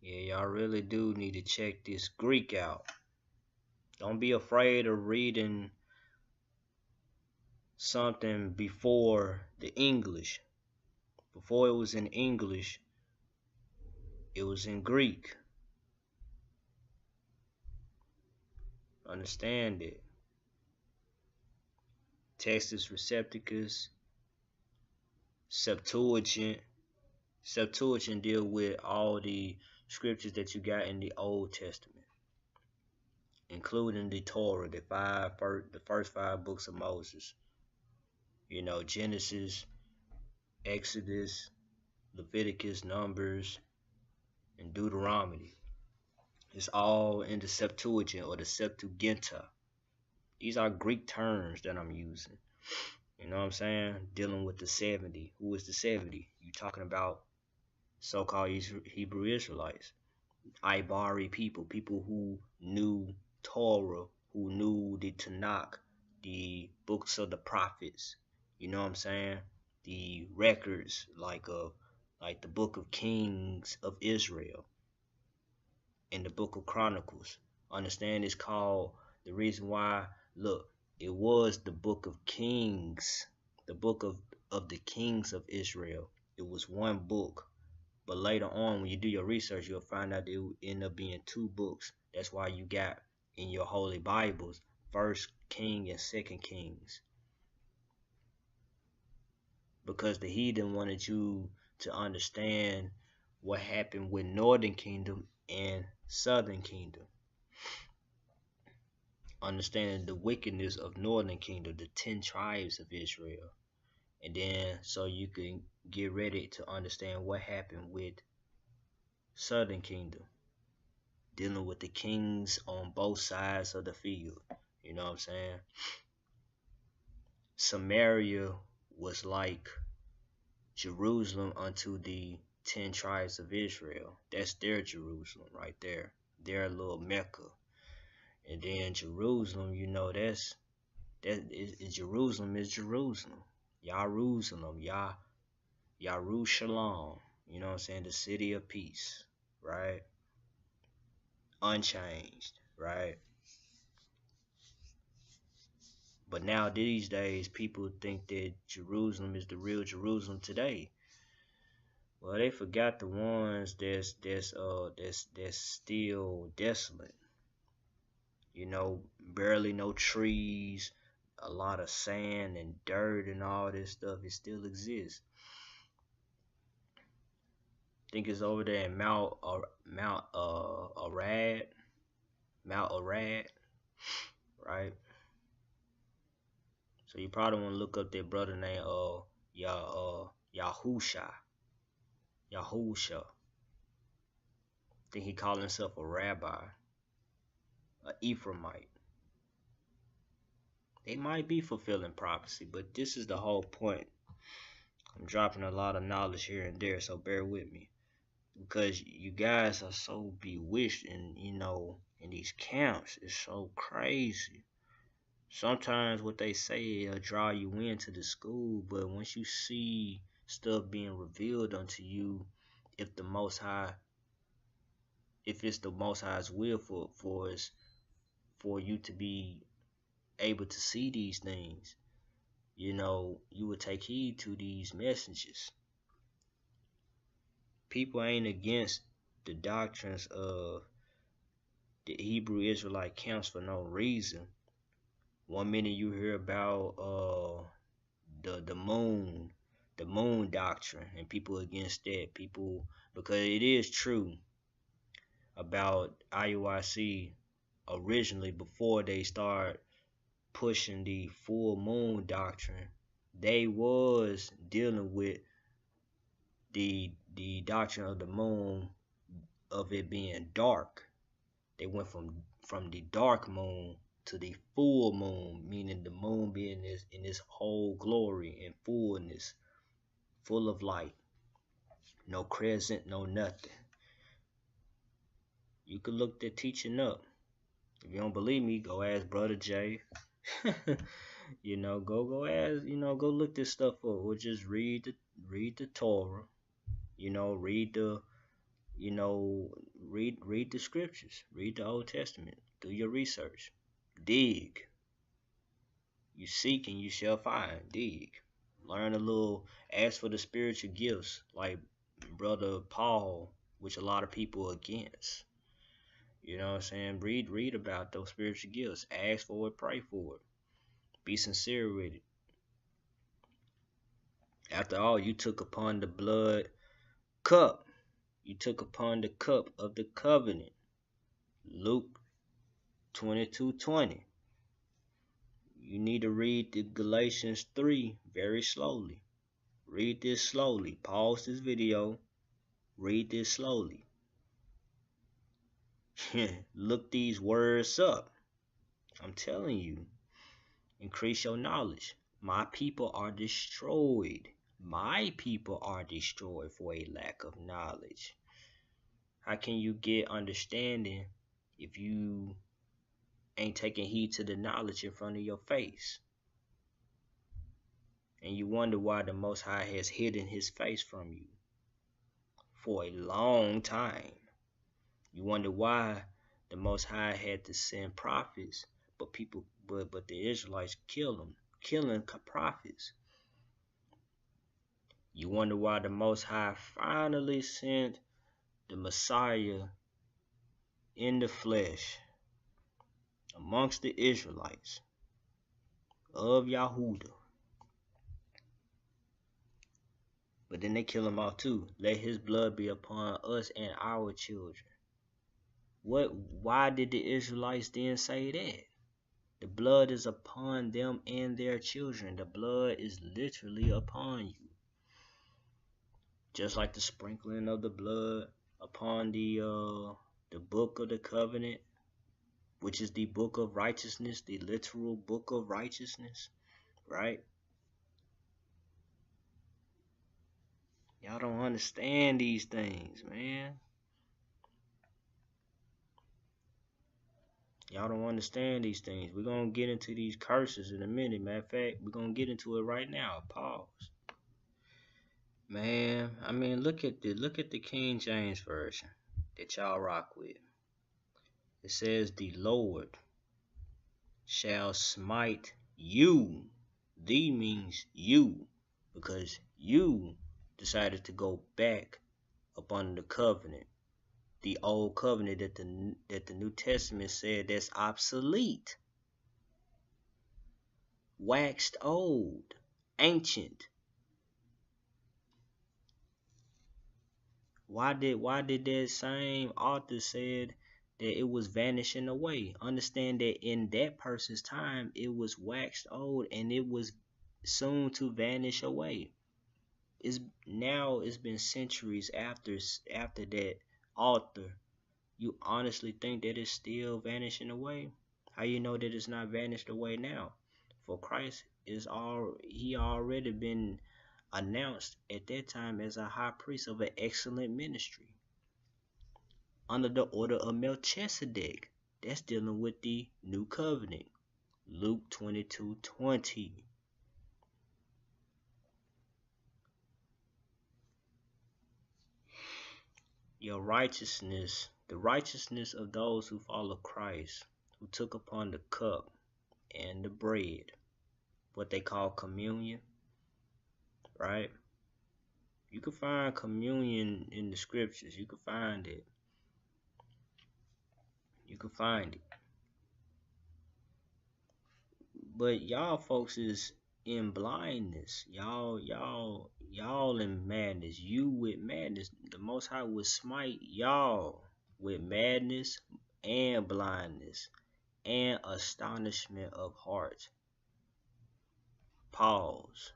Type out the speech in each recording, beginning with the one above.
Yeah, y'all really do need to check this Greek out. Don't be afraid of reading something before the English. Before it was in English, it was in Greek. Understand it. Textus Recepticus, Septuagint. Septuagint deal with all the scriptures that you got in the Old Testament, including the Torah, the first five books of Moses. Genesis, Exodus, Leviticus, Numbers, and Deuteronomy. It's all in the Septuagint or the Septuaginta. These are Greek terms that I'm using. You know what I'm saying? Dealing with the 70. Who is the 70? You talking about so-called Hebrew Israelites, Ibry people who knew Torah, who knew the Tanakh, the books of the prophets. You know what I'm saying? The records like the Book of Kings of Israel and the Book of Chronicles. Understand it's called, the reason why, look, it was the Book of Kings, the book of the kings of Israel. It was one book. But later on, when you do your research, you'll find out it will end up being two books. That's why you got in your holy Bibles, First King and Second Kings. Because the heathen wanted you to understand what happened with Northern Kingdom and Southern Kingdom. Understanding the wickedness of Northern Kingdom, the 10 tribes of Israel. And then so you can get ready to understand what happened with Southern Kingdom, dealing with the kings on both sides of the field. You know what I'm saying? Samaria was like Jerusalem unto the 10 tribes of Israel. That's their Jerusalem right there. Their little Mecca. And then Jerusalem, Jerusalem is Jerusalem. Yarusalem, Yarushalam. You know what I'm saying? The city of peace, right? Unchanged, right? But now these days, people think that Jerusalem is the real Jerusalem today. Well, they forgot the ones that's still desolate. Barely no trees, a lot of sand and dirt and all this stuff. It still exists. I think it's over there in Mount Arad, right? So you probably want to look up that brother named Yahusha. I think he called himself a rabbi, a Ephraimite. They might be fulfilling prophecy, but this is the whole point. I'm dropping a lot of knowledge here and there, so bear with me. Because you guys are so bewitched and in these camps. It's so crazy. Sometimes what they say will draw you into the school, but once you see stuff being revealed unto you, if it's the Most High's will for you to be able to see these things, you would take heed to these messages. People ain't against the doctrines of the Hebrew Israelite camps for no reason. One minute you hear about the moon doctrine, and people against that. People, because it is true about Iuic originally, before they start pushing the full moon doctrine, they was dealing with the doctrine of the moon, of it being dark. They went from the dark moon to the full moon, meaning the moon being in its whole glory and fullness, full of light, no crescent, no nothing. You could look that teaching up. If you don't believe me, go ask Brother Jay. Go ask, go look this stuff up, or just read the Torah. Read You know, read the scriptures, read the Old Testament, do your research, dig. You seek and you shall find. Dig. Learn a little, ask for the spiritual gifts, like brother Paul, which a lot of people are against. You know what I'm saying? Read about those spiritual gifts. Ask for it, pray for it. Be sincere with it. After all, you took upon the blood cup. You took upon the cup of the covenant. Luke 22:20. You need to read the Galatians 3 very slowly. Read this slowly. Pause this video. Read this slowly. Look these words up. I'm telling you. Increase your knowledge. My people are destroyed. My people are destroyed for a lack of knowledge. How can you get understanding if you ain't taking heed to the knowledge in front of your face? And you wonder why the Most High has hidden his face from you for a long time. You wonder why the Most High had to send prophets, but the Israelites killed them, killing prophets. You wonder why the Most High finally sent the Messiah in the flesh amongst the Israelites of Yahudah. But then they kill him off too. Let his blood be upon us and our children. Why did the Israelites then say that? The blood is upon them and their children. The blood is literally upon you. Just like the sprinkling of the blood upon the book of the covenant, which is the book of righteousness, the literal book of righteousness, right? Y'all don't understand these things, man. Y'all don't understand these things. We're going to get into these curses in a minute. Matter of fact, we're going to get into it right now. Pause. Man, I mean, look at the King James Version that y'all rock with. It says, the Lord shall smite you. The means you, because you decided to go back upon the covenant, the old covenant that the New Testament said that's obsolete, waxed old, ancient. Why did that same author said that it was vanishing away? Understand that in that person's time it was waxed old and it was soon to vanish away. It's been centuries after that author. You honestly think that it's still vanishing away? How you know that it's not vanished away now? For Christ he already been announced at that time as a high priest of an excellent ministry under the order of Melchizedek. That's dealing with the new covenant. Luke 22:20. Your righteousness, the righteousness of those who follow Christ, who took upon the cup and the bread, what they call communion, right? You can find communion in the scriptures. You can find it. You can find it. But y'all folks is in blindness. Y'all in madness. You with madness. The Most High will smite y'all with madness and blindness and astonishment of heart. Pause.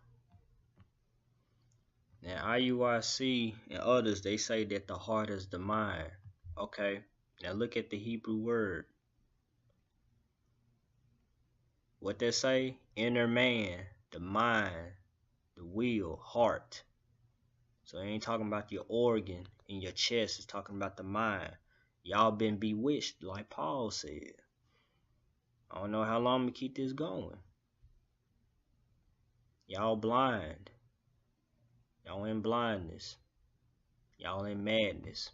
Now IUIC and others, they say that the heart is the mind. Okay. Now look at the Hebrew word. What they say? Inner man, the mind, the will, heart. So it ain't talking about your organ in your chest. It's talking about the mind. Y'all been bewitched, like Paul said. I don't know how long I'm going to keep this going. Y'all blind. Y'all in blindness. Y'all in madness.